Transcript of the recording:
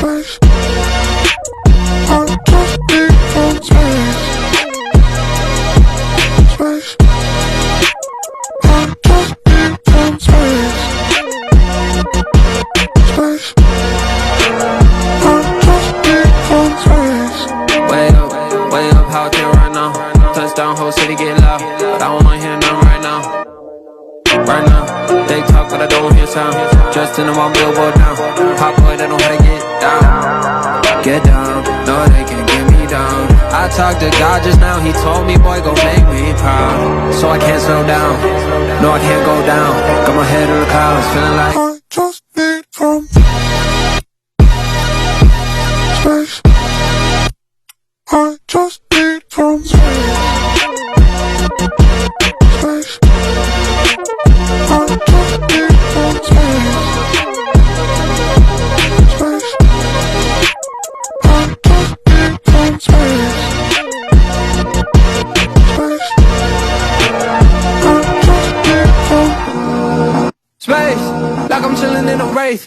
Space. I just need some space. Space. I just need some space. Space. I just need some space. Way up, out there right now. Touchdown, whole city get loud, but I don't wanna hear nothing right now. Right now, they talk but I don't hear sound. Just in the one billboard now. Pop boy, they know how to get down. Get down, no they can't get me down. I talked to God just now, he told me boy go make me proud. So I can't slow down, no I can't go down. Got my head in the clouds, feeling like I just need some space. I just need some space. Space. I just need some space. Space. I just need some space. Space. I just need some space, like I'm chilling in a race.